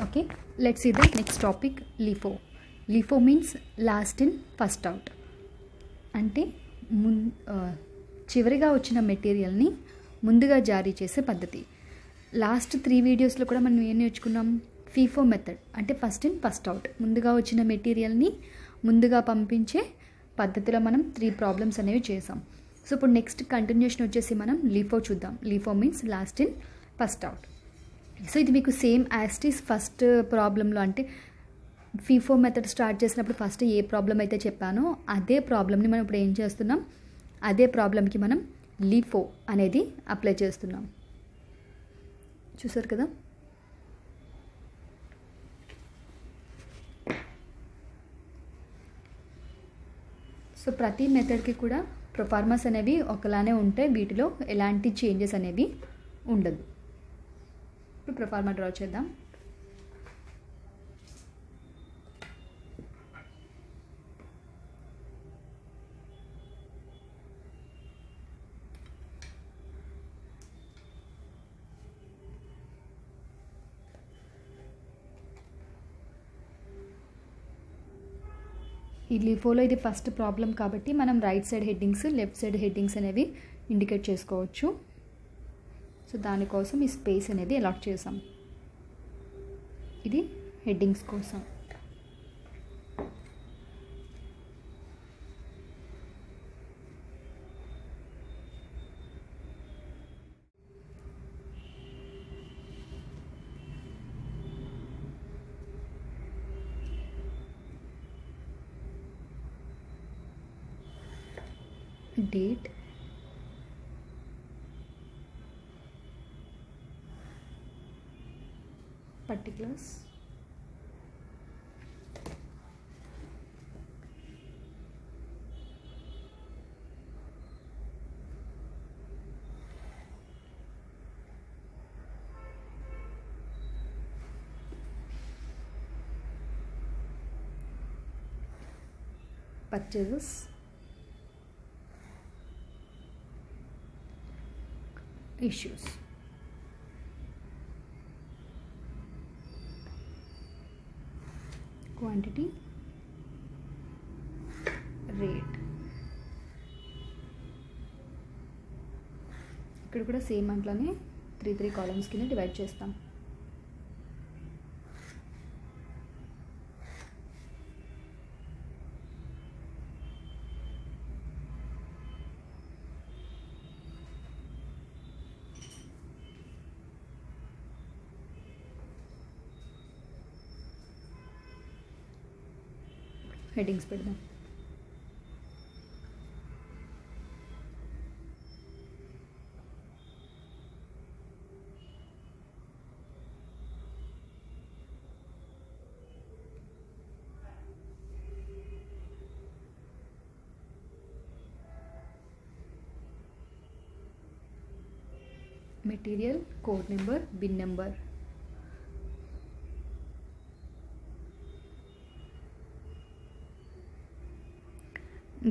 Okay, let's see the next topic, LIFO. LIFO means last in first out. అంటే చివరిగా వచ్చిన మెటీరియల్ని ముందుగా జారీ చేసే పద్ధతి. లాస్ట్ 3 వీడియోస్లో కూడా మనం ఏం నేర్చుకున్నాం? ఫీఫో మెథడ్ అంటే ఫస్ట్ ఇన్ ఫస్ట్ అవుట్, ముందుగా వచ్చిన మెటీరియల్ని ముందుగా పంపించే పద్ధతిలో మనం 3 ప్రాబ్లమ్స్ అనేవి చేసాం. సో ఇప్పుడు నెక్స్ట్ కంటిన్యూషన్ వచ్చేసి మనం లీఫో చూద్దాం. LIFO means last in first out. So ఇది మీకు సేమ్ యాస్టీస్ ఫస్ట్ ప్రాబ్లంలో, అంటే ఫీఫో మెథడ్ స్టార్ట్ చేసినప్పుడు ఫస్ట్ ఏ ప్రాబ్లం అయితే చెప్పానో అదే ప్రాబ్లమ్ని మనం ఇప్పుడు ఏం చేస్తున్నాం, అదే ప్రాబ్లంకి మనం లీఫో అనేది అప్లై చేస్తున్నాం. చూసారు కదా. సో ప్రతి మెథడ్కి కూడా ప్రొఫార్మస్ అనేవి ఒకలానే ఉంటాయి, వీటిలో ఎలాంటి చేంజెస్ అనేవి ఉండదు. ఇప్పుడు ప్రొఫార్మా డ్రా చేద్దాం. ఈ లీఫోలో ఇది ఫస్ట్ ప్రాబ్లం కాబట్టి మనం right side headings, left side headings అనేవి ఇండికేట్ చేసుకోవచ్చు. సో దానికోసం ఈ స్పేస్ అనేది అలాట్ చేసాం. ఇది హెడ్డింగ్స్ కోసం. Date, particulars, purchases, issues. Quantity, rate. ఇక్కడ కూడా సేమ్ అట్లానే 3 కాలమ్స్ కింద డివైడ్ చేస్తాం. హెడ్డింగ్స్ పెడదాం. Material, code number, bin number.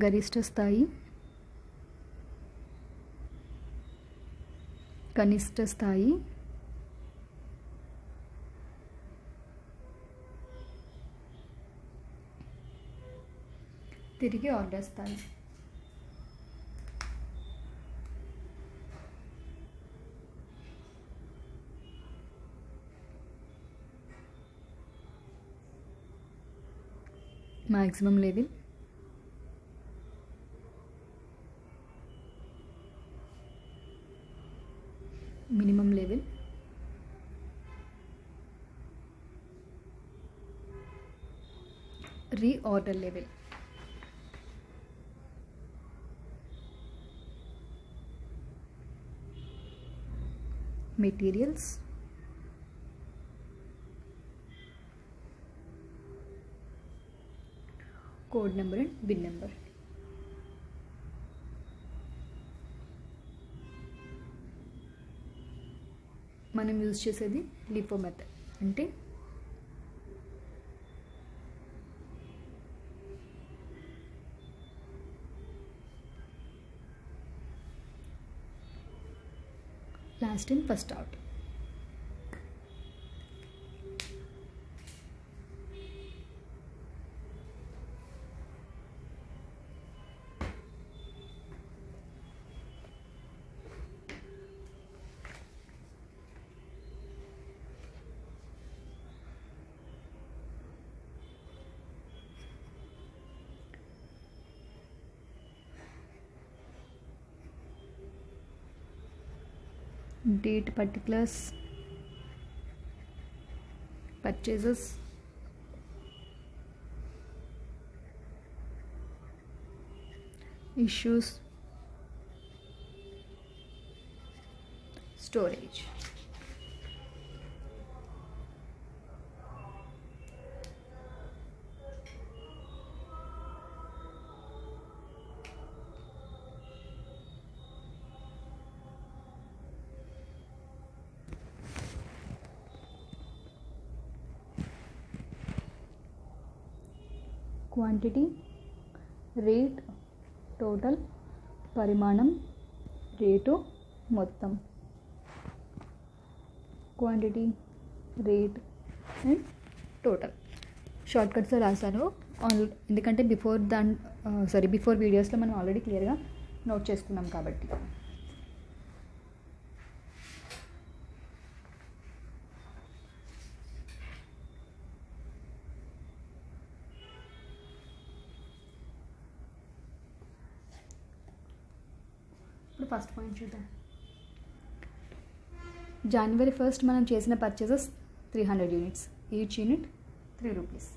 గరిష్ట స్థాయి, కనిష్ట స్థాయి, తిరిగి ఆర్డర్ స్థాయి. maximum level, minimum level, reorder level. Materials, code number and bin number. మనం యూజ్ చేసేది లిఫో మెథడ్. అంటే last in first out. date, particulars, purchases, issues, storage. Quantity, rate, total, పరిమాణం, రేటు, మొత్తం. క్వాంటిటీ, రేట్ అండ్ టోటల్ షార్ట్కట్స్లో రాశాను ఎందుకంటే before వీడియోస్లో మనం ఆల్రెడీ క్లియర్గా నోట్ చేసుకున్నాం కాబట్టి. ఇప్పుడు ఫస్ట్ పాయింట్ చూద్దాం. January 1st మనం చేసిన purchases 300 units, each unit 3 rupees.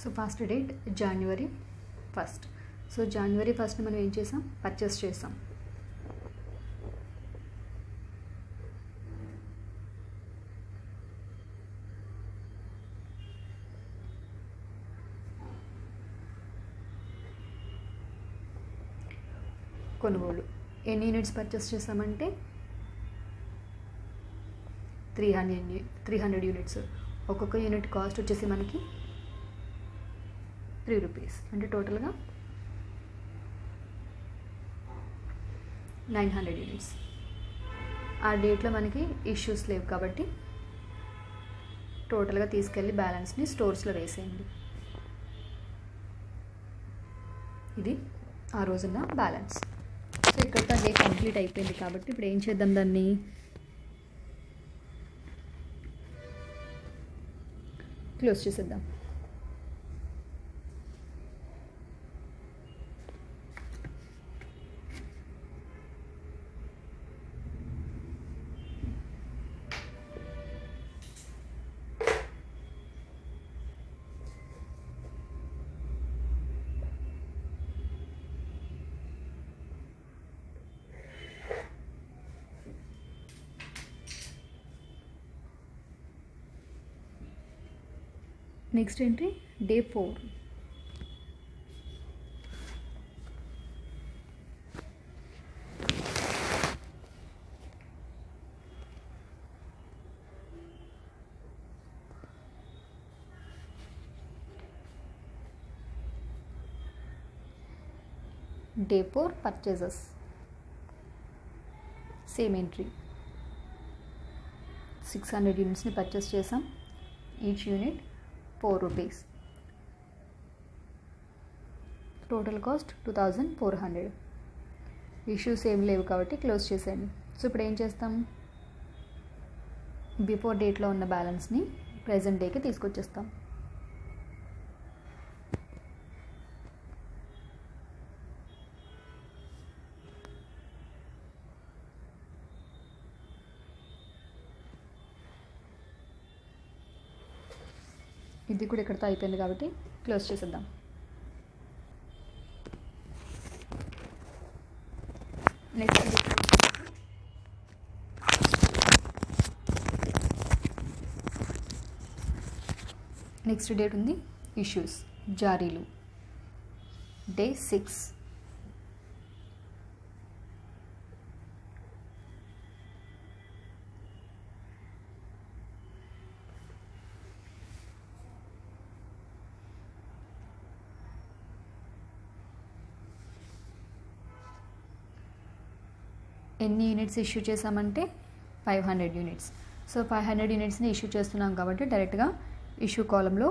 So first date January 1st. So January 1st మనం ఏం చేసాం, పర్చేస్ చేసాం. కొనుగోలు ఎన్ని యూనిట్స్ పర్చేస్ చేసామంటే 300 యూనిట్స్. ఒక్కొక్క యూనిట్ కాస్ట్ వచ్చేసి మనకి 3 రూపీస్, అంటే టోటల్గా 900 యూనిట్స్. ఆ డేట్లో మనకి ఇష్యూస్ లేవు కాబట్టి టోటల్గా తీసుకెళ్ళి బ్యాలెన్స్ని స్టోర్స్లో వేసేయండి. ఇది ఆ రోజున బ్యాలెన్స్. సో ఇక్కడితో డే కంప్లీట్ అయిపోయింది కాబట్టి ఇప్పుడు ఏం చేద్దాం, దాన్ని క్లోజ్ చేసేద్దాం. Next entry day 4. Day 4 purchases, same entry 600 యూనిట్స్ని పర్చేస్ చేసాం, each unit 4 rupees. Total cost 2400. Issues ఏం లేవు కాబట్టి క్లోజ్ చేసేయండి. సో ఇప్పుడు ఏం చేస్తాం, బిఫోర్ డేట్లో ఉన్న బ్యాలెన్స్ని ప్రెజెంట్ డేకి తీసుకొచ్చేస్తాం. ఇది కూడా ఇక్కడితో అయిపోయింది కాబట్టి క్లోజ్ చేసేద్దాం. నెక్స్ట్ డేట్ ఉంది ఇష్యూస్, జారీలు, డే 6. ఎన్ని యూనిట్స్ ఇష్యూ చేసామంటే 500 యూనిట్స్. సో 500 యూనిట్స్ని ఇష్యూ చేస్తున్నాం కాబట్టి డైరెక్ట్గా ఇష్యూ కాలంలో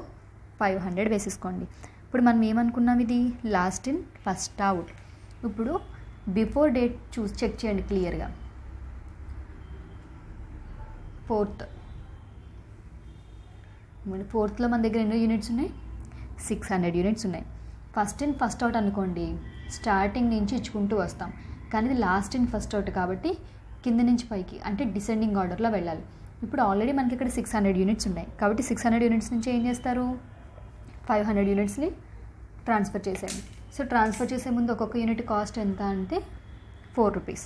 500 వేసేసుకోండి. ఇప్పుడు మనం ఏమనుకున్నాం, ఇది లాస్ట్ ఇన్ ఫస్ట్ అవుట్. ఇప్పుడు బిఫోర్ డేట్ చెక్ చేయండి క్లియర్గా. 4th మన దగ్గర ఎన్నో యూనిట్స్ ఉన్నాయి, 600 యూనిట్స్ ఉన్నాయి. ఫస్ట్ ఇన్ ఫస్ట్ అవుట్ అనుకోండి, స్టార్టింగ్ నుంచి ఇచ్చుకుంటూ వస్తాం, కానీ ఇది లాస్ట్ ఇన్ ఫస్ట్ అవుట్ కాబట్టి కింద నుంచి పైకి అంటే డిసెండింగ్ ఆర్డర్లో వెళ్ళాలి. ఇప్పుడు ఆల్రెడీ మనకి ఇక్కడ 600 యూనిట్స్ ఉన్నాయి కాబట్టి 600 యూనిట్స్ నుంచి ఏం చేస్తారు, 500 యూనిట్స్ని ట్రాన్స్ఫర్ చేసేయండి. సో ట్రాన్స్ఫర్ చేసే ముందు ఒక్కొక్క యూనిట్ కాస్ట్ ఎంత అంటే 4 రూపీస్.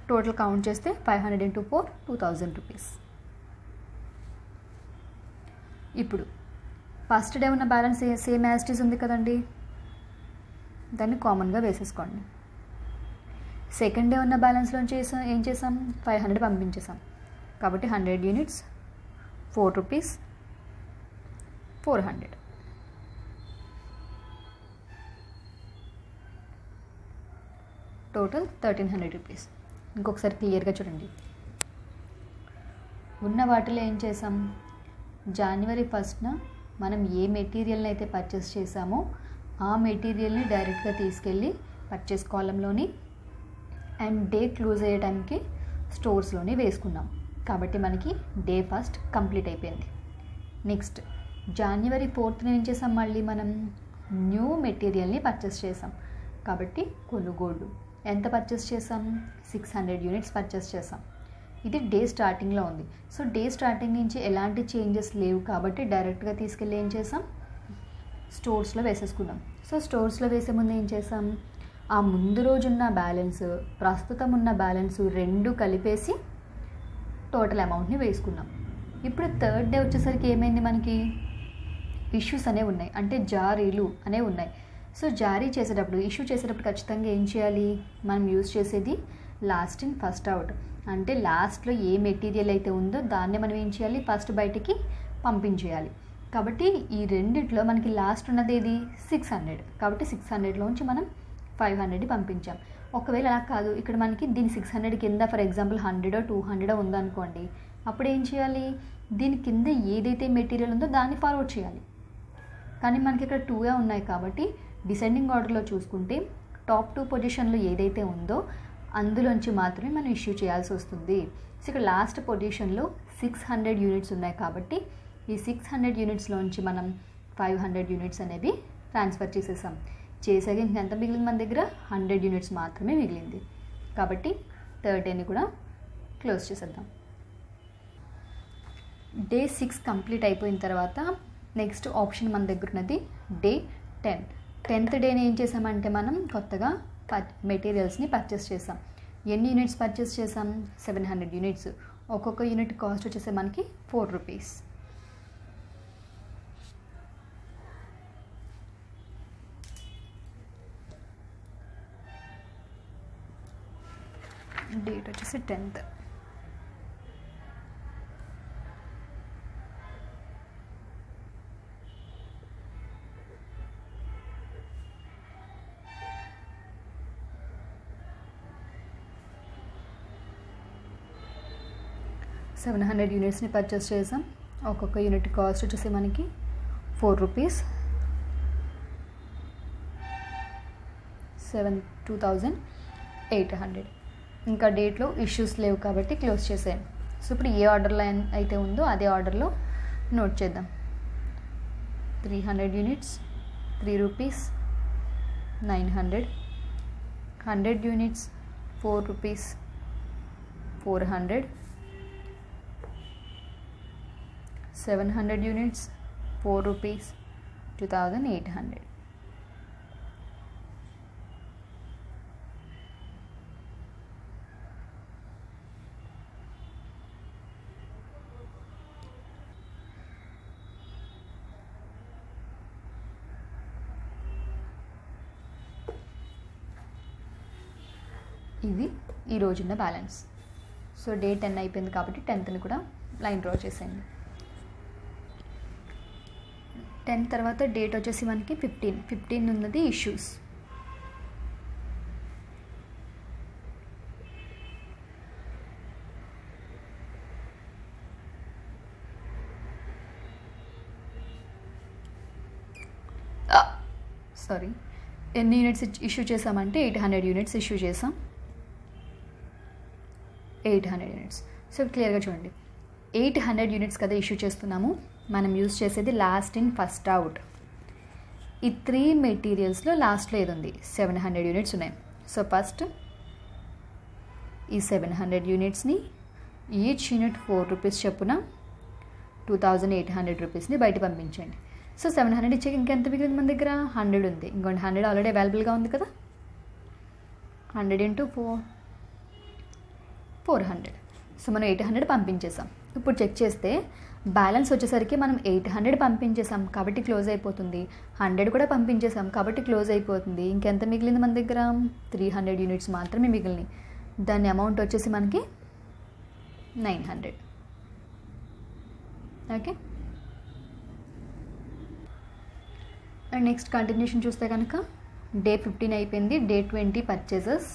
టోటల్ కౌంట్ చేస్తే 500 × 4 2000 రూపీస్. ఇప్పుడు ఫస్ట్ డే ఉన్న balance same as it is ఉంది కదండి, దాన్ని కామన్గా వేసేసుకోండి. సెకండ్ డే ఉన్న బ్యాలెన్స్లో ఏం చేసాం, 500 పంపించేసాం కాబట్టి 100 యూనిట్స్ 4 రూపీస్ 400. Total 1300 rupees. ఇంకొకసారి క్లియర్గా చూడండి. ఉన్న వాటిలో ఏం చేసాం, January 1st మనం ఏ మెటీరియల్ని అయితే పర్చేస్ చేసామో ఆ మెటీరియల్ని డైరెక్ట్గా తీసుకెళ్ళి పర్చేస్ కాలంలోని అండ్ డే క్లోజ్ అయ్యే టైంకి స్టోర్స్లోనే వేసుకున్నాం కాబట్టి మనకి డే ఫస్ట్ కంప్లీట్ అయిపోయింది. నెక్స్ట్ January 4th ఏం చేసాం, మళ్ళీ మనం న్యూ మెటీరియల్ని పర్చేస్ చేసాం కాబట్టి కొనుగోళ్ళు ఎంత పర్చేస్ చేసాం, 600 యూనిట్స్ పర్చేస్ చేసాం. ఇది డే స్టార్టింగ్లో ఉంది. సో డే స్టార్టింగ్ నుంచి ఎలాంటి చేంజెస్ లేవు కాబట్టి డైరెక్ట్గా తీసుకెళ్ళి ఏం చేసాం, స్టోర్స్లో వేసేసుకున్నాం. సో స్టోర్స్లో వేసే ముందు ఏం చేసాం, ఆ ముందు రోజున్న బ్యాలెన్స్ ప్రస్తుతం ఉన్న బ్యాలెన్స్ రెండు కలిపేసి టోటల్ అమౌంట్ని వేసుకున్నాం. ఇప్పుడు థర్డ్ డే వచ్చేసరికి ఏమైంది, మనకి ఇష్యూస్ అనేవి ఉన్నాయి, అంటే జారీలు అనేవి ఉన్నాయి. సో జారీ చేసేటప్పుడు ఇష్యూ చేసేటప్పుడు ఖచ్చితంగా ఏం చేయాలి, మనం యూజ్ చేసేది లాస్ట్ ఇన్ ఫస్ట్ అవుట్, అంటే లాస్ట్లో ఏ మెటీరియల్ అయితే ఉందో దాన్ని మనం ఏం చేయాలి, ఫస్ట్ బయటికి పంపించేయాలి. కాబట్టి ఈ రెండిట్లో మనకి లాస్ట్ ఉన్నది ఏది 600 కాబట్టి 600లోంచి మనం 500 పంపించాం. ఒకవేళ అలా కాదు, ఇక్కడ మనకి దీని 600 కింద ఫర్ ఎగ్జాంపుల్ 100 200 ఉందనుకోండి, అప్పుడు ఏం చేయాలి, దీని కింద ఏదైతే మెటీరియల్ ఉందో దాన్ని ఫార్వర్డ్ చేయాలి. కానీ మనకి ఇక్కడ 2 ఉన్నాయి కాబట్టి డిసెండింగ్ ఆర్డర్లో చూసుకుంటే టాప్ 2 పొజిషన్లో ఏదైతే ఉందో అందులోంచి మాత్రమే మనం ఇష్యూ చేయాల్సి వస్తుంది. సో ఇక్కడ లాస్ట్ పొజిషన్లో 600 యూనిట్స్ ఉన్నాయి కాబట్టి ఈ 600 యూనిట్స్లోంచి మనం 500 యూనిట్స్ అనేవి ట్రాన్స్ఫర్ చేసేసాం. చేసాక ఇంకెంత మిగిలింది, మన దగ్గర 100 యూనిట్స్ మాత్రమే మిగిలింది. కాబట్టి థర్డ్ డేని కూడా క్లోజ్ చేసేద్దాం. డే 6 కంప్లీట్ అయిపోయిన తర్వాత నెక్స్ట్ ఆప్షన్ మన దగ్గర ఉన్నది డే 10. 10th డేని ఏం చేసామంటే మనం కొత్తగా మెటీరియల్స్ని పర్చేస్ చేసాం. ఎన్ని యూనిట్స్ పర్చేస్ చేసాం, 700 యూనిట్స్. ఒక్కొక్క యూనిట్ కాస్ట్ వచ్చేసి మనకి 4 రూపీస్. డేట్ వచ్చేసి 10th. సెవెన్ 700 యూనిట్స్ని పర్చేస్ చేసాం. ఒక్కొక్క యూనిట్ కాస్ట్ వచ్చేసి మనకి 4 రూపీస్. 2800. ఇంకా డేట్లో ఇష్యూస్ లేవు కాబట్టి క్లోజ్ చేసాను. సో ఇప్పుడు ఏ ఆర్డర్లో అయితే ఉందో అదే ఆర్డర్లో నోట్ చేద్దాం. 300 units 3 rupees 900. 100 units 4 rupees 400. 700 units 4 rupees 2800. ఇది ఈ రోజున్న బ్యాలెన్స్. సో డే 10 అయిపోయింది కాబట్టి 10th కూడా లైన్ డ్రా చేసేయండి. 10 తర్వాత డేట్ వచ్చేసి మనకి 15 ఉన్నది ఇష్యూస్. సారీ ఎన్ని యూనిట్స్ ఇష్యూ చేసామంటే 800 యూనిట్స్ ఇష్యూ చేసాం. 800 యూనిట్స్. సో క్లియర్గా చూడండి, 800 యూనిట్స్ కదా ఇష్యూ చేస్తున్నాము. మనం యూజ్ చేసేది లాస్ట్ ఇన్ ఫస్ట్ అవుట్. ఈ 3 మెటీరియల్స్లో లాస్ట్లో ఏది ఉంది, 700 యూనిట్స్ ఉన్నాయి. సో ఫస్ట్ ఈ 700 యూనిట్స్ని ఈచ్ యూనిట్ 4 రూపీస్ చొప్పున 2800 రూపీస్ని బయట పంపించండి. సో 700 ఇచ్చాక ఇంకెంత మిగిలింది మన దగ్గర, 100 ఉంది. ఇంకొంటి 100 ఆల్రెడీ అవైలబుల్గా ఉంది కదా. 100 × 4 400. సో మనం 800 పంపించేసాం. ఇప్పుడు చెక్ చేస్తే బ్యాలెన్స్ వచ్చేసరికి మనం 800 పంపించేసాం కాబట్టి క్లోజ్ అయిపోతుంది. 100 కూడా పంపించేసాం కాబట్టి క్లోజ్ అయిపోతుంది. ఇంకెంత మిగిలింది మన దగ్గర, 300 యూనిట్స్ మాత్రమే మిగిలినాయి. దాని అమౌంట్ వచ్చేసి మనకి 900. ఓకే. అండ్ నెక్స్ట్ కంటిన్యూషన్ చూస్తే కనుక డే 15 అయిపోయింది. Day 20 purchases.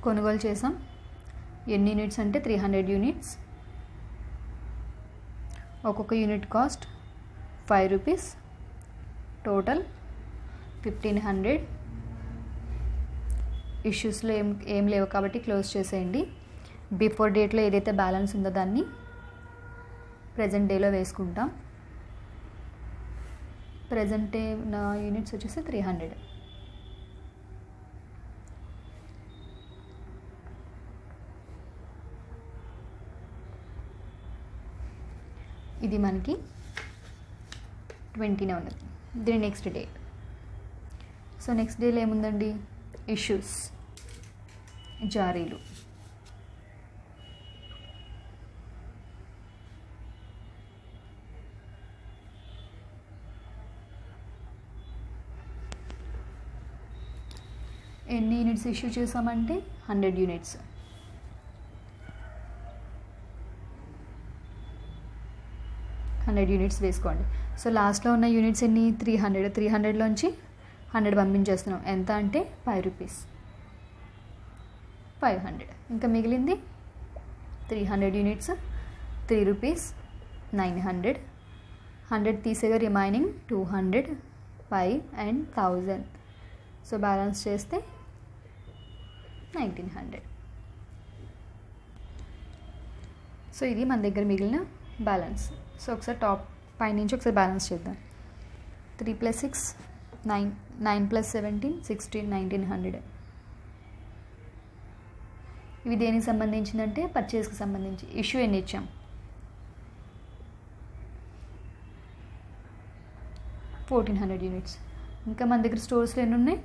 కొనుగోలు చేసాం. ఎన్ని యూనిట్స్ అంటే 300 యూనిట్స్. ఒక్కొక్క యూనిట్ కాస్ట్ 5 రూపీస్. టోటల్ 1500. ఇష్యూస్లో ఏం లేవు కాబట్టి క్లోజ్ చేసేయండి. బిఫోర్ డేట్లో ఏదైతే బ్యాలెన్స్ ఉందో దాన్ని ప్రజెంట్ డేలో వేసుకుంటాం. ప్రజెంట్ డే నా యూనిట్స్ వచ్చేసి 300. ఇది మనకి 20నే ఉన్నది. దీని నెక్స్ట్ డే. సో నెక్స్ట్ డేలో ఏముందండి, ఇష్యూస్, జారీలు. ఎన్ని యూనిట్స్ ఇష్యూ చేసామంటే 100 యూనిట్స్. యూనిట్స్ వేసుకోండి. సో లాస్ట్లో ఉన్న యూనిట్స్ ఎన్ని, 300. 300లోంచి 100 పంపించేస్తున్నాం. ఎంత అంటే 5 రూపీస్. 500. ఇంకా మిగిలింది 300 యూనిట్స్, 3 రూపీస్, 900. 100 తీసేగా రిమైనింగ్ 200, 5 and 1000. సో బ్యాలెన్స్ చేస్తే 1900. సో ఇది మన దగ్గర మిగిలిన బ్యాలెన్స్. సో ఒకసారి టాప్ పై నుంచి ఒకసారి బ్యాలెన్స్ చేద్దాం. 3 + 6 9, 9 + 17 16, 1900. ఇవి దేనికి సంబంధించిందంటే పర్చేస్కి సంబంధించి. ఇష్యూ ఎన్ని ఇచ్చాం, 1400 యూనిట్స్. ఇంకా మన దగ్గర స్టోర్స్లో ఎన్ని ఉన్నాయి,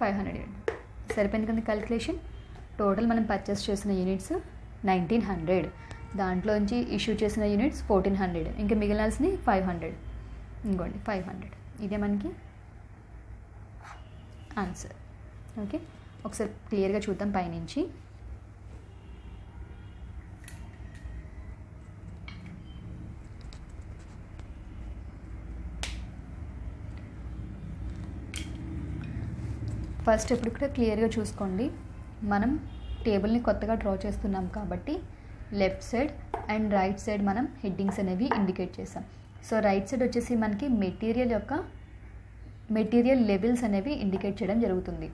500 యూనిట్స్. సరిపోయింది కదా క్యాలిక్యులేషన్. టోటల్ మనం పర్చేస్ చేసిన యూనిట్స్ 1900. దాంట్లోంచి ఇష్యూ చేసిన యూనిట్స్ 1400. ఇంకా మిగిలినాల్సింది 500. ఇంకోండి 500. ఇదే మనకి ఆన్సర్. ఓకే, ఒకసారి క్లియర్గా చూద్దాం పైనుంచి. ఫస్ట్ ఇప్పుడు కూడా క్లియర్గా చూసుకోండి. మనం టేబుల్ని కొత్తగా డ్రా చేస్తున్నాం కాబట్టి left side and right side మనం హెడ్డింగ్స్ అనేవి ఇండికేట్ చేసాం. సో రైట్ సైడ్ వచ్చేసి మనకి మెటీరియల్ లెవెల్స్ అనేవి ఇండికేట్ చేయడం జరుగుతుంది.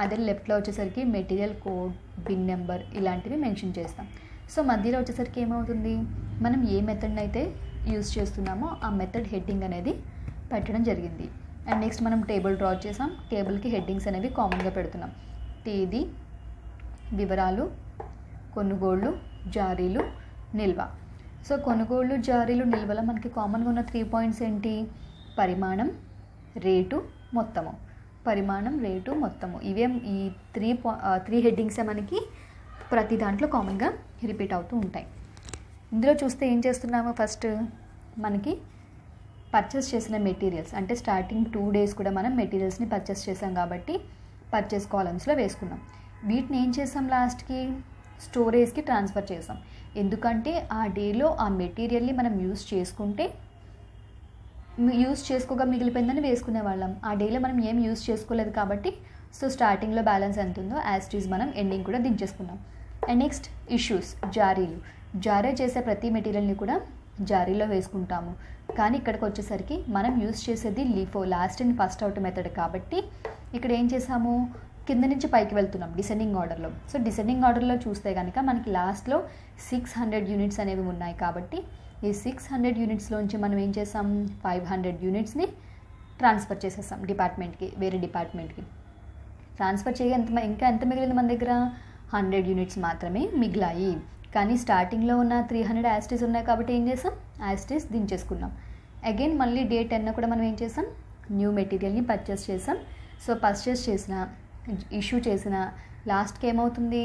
అదే లెఫ్ట్లో వచ్చేసరికి మెటీరియల్ కోడ్, బిన్ నెంబర్ ఇలాంటివి మెన్షన్ చేస్తాం. సో మధ్యలో వచ్చేసరికి ఏమవుతుంది, మనం ఏ మెథడ్ని అయితే యూజ్ చేస్తున్నామో ఆ మెథడ్ హెడ్డింగ్ అనేది పెట్టడం జరిగింది. అండ్ నెక్స్ట్ మనం టేబుల్ డ్రా చేసాం. టేబుల్కి హెడ్డింగ్స్ అనేవి కామన్గా పెడుతున్నాం. తేదీ, వివరాలు, కొనుగోళ్ళు, జారీలు, నిల్వ. సో కొనుగోళ్ళు, జారీలు, నిల్వలో మనకి కామన్గా ఉన్న 3 పాయింట్స్ ఏంటి, పరిమాణం, రేటు, మొత్తము. పరిమాణం, రేటు, మొత్తము. ఇవే ఈ 3 హెడ్డింగ్సే మనకి ప్రతి దాంట్లో కామన్గా రిపీట్ అవుతూ ఉంటాయి. ఇందులో చూస్తే ఏం చేస్తున్నామో, ఫస్ట్ మనకి పర్చేస్ చేసిన మెటీరియల్స్ అంటే స్టార్టింగ్ 2 days కూడా మనం మెటీరియల్స్ని పర్చేస్ చేసాం కాబట్టి పర్చేస్ కాలమ్స్లో వేసుకున్నాం. వీటిని ఏం చేసాం, లాస్ట్కి స్టోరేజ్కి ట్రాన్స్ఫర్ చేసాం. ఎందుకంటే ఆ డేలో ఆ మెటీరియల్ని మనం యూజ్ చేసుకోగా మిగిలిపోయిందని వేసుకునే వాళ్ళం. ఆ డేలో మనం ఏం యూజ్ చేసుకోలేదు కాబట్టి సో స్టార్టింగ్లో బ్యాలెన్స్ ఎంత ఉందో యాజ్ ఇట్ ఈజ్ మనం ఎండింగ్ కూడా దించేసుకున్నాం. అండ్ నెక్స్ట్ ఇష్యూస్, జారీలు. జారీ చేసే ప్రతి మెటీరియల్ని కూడా జారీలో వేసుకుంటాము. కానీ ఇక్కడికి వచ్చేసరికి మనం యూస్ చేసేది LIFO, last in first out method కాబట్టి ఇక్కడ ఏం చేసాము, కింద నుంచి పైకి వెళ్తున్నాం డిసెండింగ్ ఆర్డర్లో. సో డిసెండింగ్ ఆర్డర్లో చూస్తే కనుక మనకి లాస్ట్లో 600 యూనిట్స్ అనేవి ఉన్నాయి కాబట్టి ఈ 600 యూనిట్స్లోంచి మనం ఏం చేసాం, 500 యూనిట్స్ని ట్రాన్స్ఫర్ చేసేసాం డిపార్ట్మెంట్కి, వేరే డిపార్ట్మెంట్కి. ట్రాన్స్ఫర్ చేయగా ఇంకా ఎంత మిగిలింది మన దగ్గర, 100 యూనిట్స్ మాత్రమే మిగిలాయి. కానీ స్టార్టింగ్లో ఉన్న 300 యాస్టీస్ ఉన్నాయి కాబట్టి ఏం చేసాం, యాస్టీస్ దించేసుకున్నాం. అగైన్ మళ్ళీ డే 10 కూడా మనం ఏం చేసాం, న్యూ మెటీరియల్ని పర్చేస్ చేసాం. సో పర్చేస్ చేసిన, ఇష్యూ చేసిన లాస్ట్కి ఏమవుతుంది,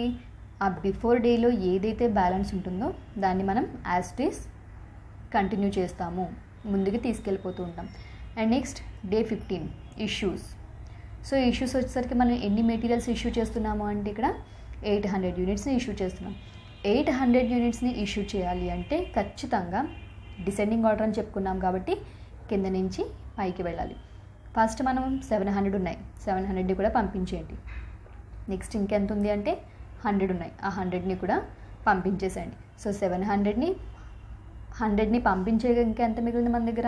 ఆ బిఫోర్ డేలో ఏదైతే బ్యాలెన్స్ ఉంటుందో దాన్ని మనం యాస్టీస్ కంటిన్యూ చేస్తాము, ముందుకు తీసుకెళ్ళిపోతూ ఉంటాం. And next day 15 issues. So issues వచ్చేసరికి మనం ఎన్ని మెటీరియల్స్ ఇష్యూ చేస్తున్నాము అంటే ఇక్కడ 800 యూనిట్స్ని ఇష్యూ చేస్తున్నాం. 800 యూనిట్స్ని ఇష్యూ చేయాలి అంటే ఖచ్చితంగా డిసెండింగ్ ఆర్డర్ అని చెప్పుకున్నాం కాబట్టి కింద నుంచి పైకి వెళ్ళాలి. ఫస్ట్ మనం 700 ఉన్నాయి, 700ని కూడా పంపించేయండి. నెక్స్ట్ ఇంకెంత ఉంది అంటే 100 ఉన్నాయి, ఆ 100ని కూడా పంపించేసేయండి. సో 100ని పంపించేగా ఇంకా ఎంత మిగిలింది మన దగ్గర,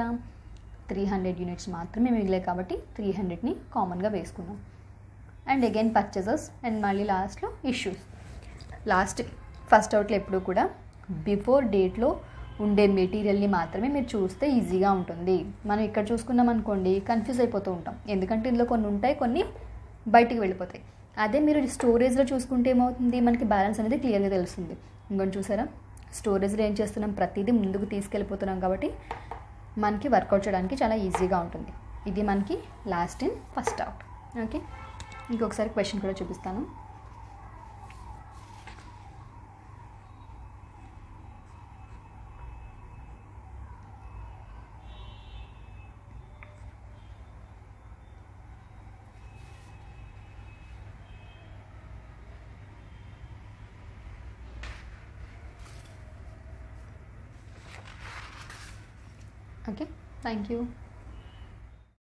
300 యూనిట్స్ మాత్రమే మిగిలాయి కాబట్టి 300ని కామన్గా వేసుకున్నాం. అండ్ అగైన్ పర్చేజెస్ అండ్ మళ్ళీ లాస్ట్లో ఇష్యూస్. లాస్ట్ ఫస్ట్ అవుట్లో ఎప్పుడు కూడా బిఫోర్ డేట్లో ఉండే మెటీరియల్ని మాత్రమే మీరు చూస్తే ఈజీగా ఉంటుంది. మనం ఇక్కడ చూసుకున్నాం అనుకోండి కన్ఫ్యూజ్ అయిపోతూ ఉంటాం, ఎందుకంటే ఇందులో కొన్ని ఉంటాయి, కొన్ని బయటికి వెళ్ళిపోతాయి. అదే మీరు స్టోరేజ్లో చూసుకుంటే ఏమవుతుంది, మనకి బ్యాలెన్స్ అనేది క్లియర్గా తెలుస్తుంది. ఇంకొని చూసారా, స్టోరేజ్లో ఏం చేస్తున్నాం, ప్రతిదీ ముందుకు తీసుకెళ్ళిపోతున్నాం కాబట్టి మనకి వర్కౌట్ చేయడానికి చాలా ఈజీగా ఉంటుంది. ఇది మనకి last in first out. Okay, ఇంకొకసారి క్వశ్చన్ కూడా చూపిస్తాను. Okay, thank you.